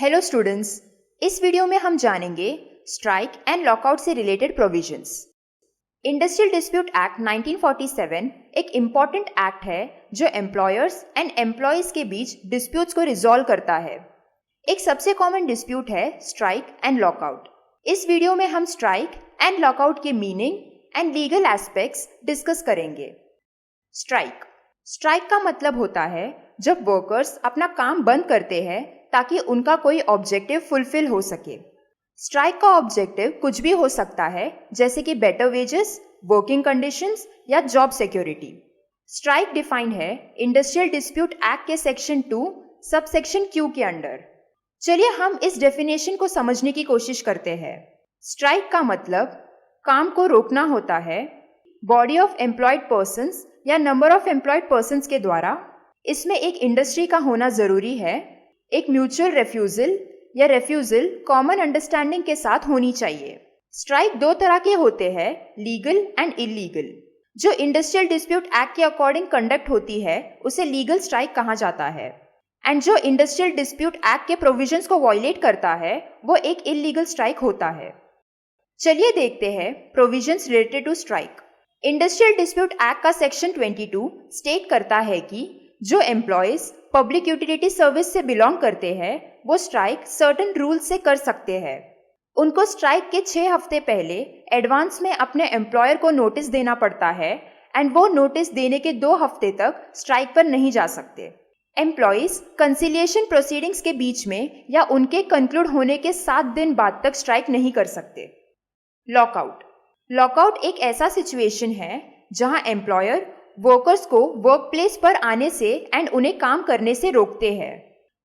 Hello students, इस video में हम जानेंगे स्ट्राइक एंड लॉकआउट से related provisions. Industrial dispute act 1947 एक इम्पॉर्टेंट एक्ट है जो एम्प्लॉयर्स एंड एम्प्लॉयज के बीच डिस्प्यूट्स को रिजॉल्व करता है। एक सबसे कॉमन डिस्प्यूट है स्ट्राइक एंड लॉकआउट। इस वीडियो में हम स्ट्राइक एंड लॉकआउट के meaning and legal aspects discuss करेंगे। स्ट्राइक का मतलब होता है जब वर्कर्स अपना काम बंद करते हैं ताकि उनका कोई ऑब्जेक्टिव फुलफिल हो सके। स्ट्राइक का ऑब्जेक्टिव कुछ भी हो सकता है, जैसे कि बेटर वेजेस, वर्किंग कंडीशंस या जॉब सिक्योरिटी। स्ट्राइक डिफाइंड है इंडस्ट्रियल डिस्प्यूट एक्ट के सेक्शन 2 सब सेक्शन क्यू के अंडर। चलिए हम इस डेफिनेशन को समझने की कोशिश करते हैं। स्ट्राइक का मतलब काम को रोकना होता है बॉडी ऑफ एम्प्लॉयड पर्सन्स या नंबर ऑफ एम्प्लॉयड पर्सन्स के द्वारा। इसमें एक इंडस्ट्री का होना जरूरी है। एक म्यूचुअल रेफ्यूजल कॉमन अंडरस्टैंडिंग के साथ होनी चाहिए। स्ट्राइक दो तरह के होते हैं, लीगल एंड इलीगल। जो इंडस्ट्रियल डिस्प्यूट एक्ट के अकॉर्डिंग कंडक्ट होती है उसे लीगल स्ट्राइक कहा जाता है, एंड जो इंडस्ट्रियल डिस्प्यूट एक्ट के प्रोविजंस को वायलेट करता है वो एक इलीगल स्ट्राइक होता है। चलिए देखते हैं provisions related to strike. Industrial dispute act का सेक्शन 22 स्टेट करता है कि जो एम्प्लॉयज पब्लिक यूटिलिटी सर्विस से बिलोंग करते हैं वो स्ट्राइक सर्टेन रूल से कर सकते हैं। उनको स्ट्राइक के 6 हफ्ते पहले एडवांस में अपने एम्प्लॉयर को नोटिस देना पड़ता है, एंड वो नोटिस देने के 2 हफ्ते तक स्ट्राइक पर नहीं जा सकते। एम्प्लॉयज कंसिलिएशन प्रोसीडिंग्स के बीच में या उनके कंक्लूड होने के 7 दिन बाद तक स्ट्राइक नहीं कर सकते। लॉकआउट एक ऐसा सिचुएशन है जहां एम्प्लॉयर वर्कर्स को वर्क प्लेस पर आने से एंड उन्हें काम करने से रोकते हैं।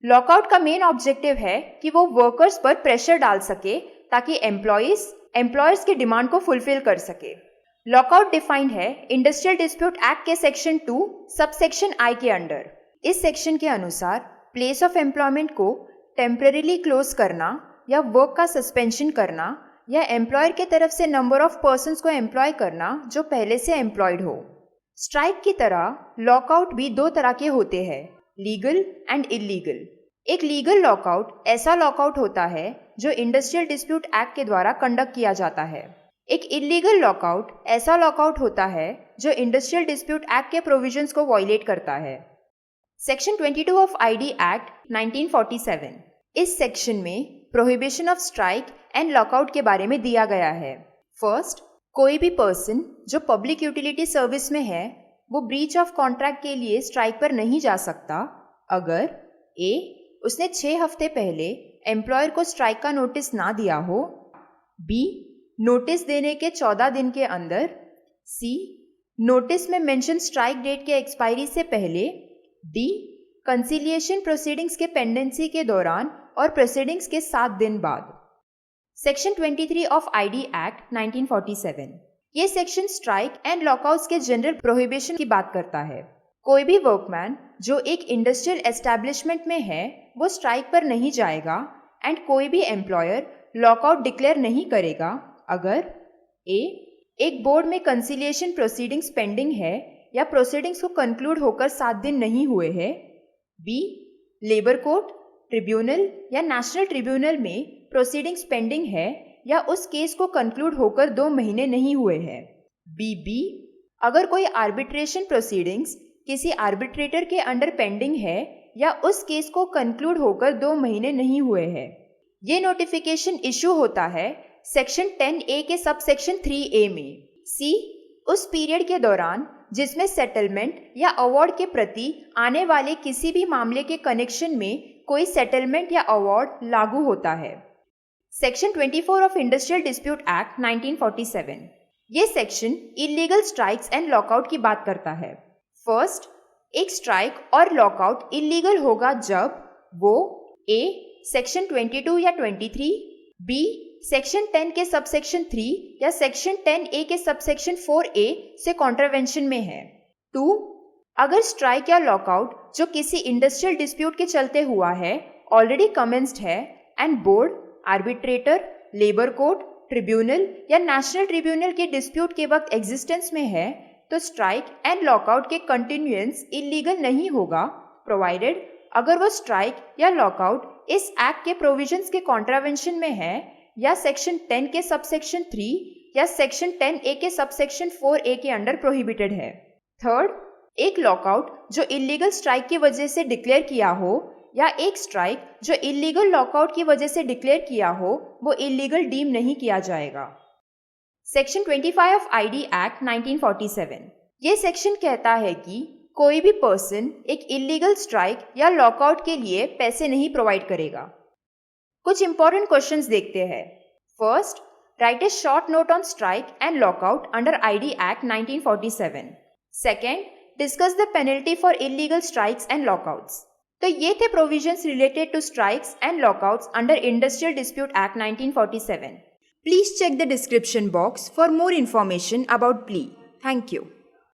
लॉकआउट का मेन ऑब्जेक्टिव है कि वो वर्कर्स पर प्रेशर डाल सके ताकि एम्प्लॉयर्स के डिमांड को फुलफिल कर सके। लॉकआउट डिफाइंड है इंडस्ट्रियल डिस्प्यूट एक्ट के सेक्शन 2 सब सेक्शन आई के अंडर। इस सेक्शन के अनुसार प्लेस ऑफ एम्प्लॉयमेंट को टेम्परेरीली क्लोज करना या वर्क का सस्पेंशन करना या एम्प्लॉयर के तरफ से नंबर ऑफ पर्सन्स को एम्प्लॉय करना जो पहले से एम्प्लॉयड हो। स्ट्राइक की तरह लॉकआउट भी 2 तरह के होते हैं, लीगल एंड इलीगल। एक लीगल लॉकआउट ऐसा लॉकआउट होता है जो इंडस्ट्रियल डिस्प्यूट एक्ट के द्वारा कंडक्ट किया जाता है। एक इलीगल लॉकआउट ऐसा लॉकआउट होता है जो इंडस्ट्रियल डिस्प्यूट एक्ट के प्रोविजंस को वायलेट करता है। सेक्शन 22 ऑफ आईडी एक्ट 1947, इस सेक्शन में prohibition of strike and lockout के बारे में दिया गया है। फर्स्ट, कोई भी पर्सन जो पब्लिक यूटिलिटी सर्विस में है वो ब्रीच ऑफ कॉन्ट्रैक्ट के लिए स्ट्राइक पर नहीं जा सकता अगर ए उसने 6 हफ्ते पहले एम्प्लॉयर को स्ट्राइक का नोटिस ना दिया हो, बी नोटिस देने के 14 दिन के अंदर, सी नोटिस में मेंशन स्ट्राइक डेट के एक्सपायरी से पहले, डी कंसिलिएशन प्रोसीडिंग्स के पेंडेंसी के दौरान और प्रोसीडिंग्स के 7 दिन बाद। सेक्शन 23 ऑफ आईडी एक्ट 1947, ये सेक्शन स्ट्राइक एंड लॉकआउट्स के जनरल प्रोहिबिशन की बात करता है। कोई भी वर्कमैन जो एक इंडस्ट्रियल एस्टैब्लिशमेंट में है वो स्ट्राइक पर नहीं जाएगा, एंड कोई भी एम्प्लॉयर लॉकआउट डिक्लेयर नहीं करेगा अगर ए एक बोर्ड में कंसिलिएशन प्रोसीडिंग्स पेंडिंग है या प्रोसीडिंग्स को कंक्लूड होकर 7 दिन नहीं हुए हैं, बी लेबर कोर्ट, ट्रिब्यूनल या नेशनल ट्रिब्यूनल में प्रोसीडिंग्स पेंडिंग है या उस केस को कंक्लूड होकर 2 महीने नहीं हुए हैं, बी अगर कोई आर्बिट्रेशन प्रोसीडिंग्स किसी आर्बिट्रेटर के अंडर पेंडिंग है या उस केस को कंक्लूड होकर 2 महीने नहीं हुए हैं। ये नोटिफिकेशन इशू होता है सेक्शन 10A के सब सेक्शन 3A में। सी उस पीरियड के दौरान जिसमें सेटलमेंट या अवार्ड के प्रति आने वाले किसी भी मामले के कनेक्शन में कोई सेटलमेंट या अवार्ड लागू होता है। Section 24 of industrial dispute act 1947, ये section illegal strikes and lockout की बात करता है। फर्स्ट, एक स्ट्राइक और लॉकआउट इलीगल होगा जब वो ए सेक्शन 22 या 23, बी सेक्शन 10 के सबसेक्शन 3 या सेक्शन 10A के सबसेक्शन 4A से कॉन्ट्रावेंशन में है। 2, अगर स्ट्राइक या लॉकआउट जो किसी इंडस्ट्रियल डिस्प्यूट के चलते हुआ है ऑलरेडी कमेंस्ड है and board, arbitrator, labour court, tribunal या नेशनल ट्रिब्यूनल के डिस्प्यूट के वक्त एग्जिस्टेंस में है तो स्ट्राइक एंड लॉकआउट के कंटिन्यूएंस इलीगल नहीं होगा, प्रोवाइडेड अगर वो स्ट्राइक या लॉकआउट इस एक्ट के प्रोविजंस के कॉन्ट्रावेंशन में है या सेक्शन 10 के सबसेक्शन 3 या सेक्शन 10A के सबसेक्शन 4A के अंडर प्रोहिबिटेड है। थर्ड, एक लॉकआउट जो इलीगल स्ट्राइक की वजह से डिक्लेयर किया हो या एक स्ट्राइक जो इलीगल लॉकआउट की वजह से डिक्लेयर किया हो वो इलीगल डीम नहीं किया जाएगा। सेक्शन 25 ऑफ आईडी एक्ट 1947 ये सेक्शन कहता है कि कोई भी पर्सन एक इलीगल स्ट्राइक या लॉकआउट के लिए पैसे नहीं प्रोवाइड करेगा। कुछ इंपॉर्टेंट क्वेश्चंस देखते हैं। First, write a short note on strike and lockout under ID act 1947। Second, discuss the penalty for illegal strikes and lockouts. तो ये थे provisions related to strikes and lockouts under industrial dispute act 1947। Please check the description box for more information about plea. Thank you.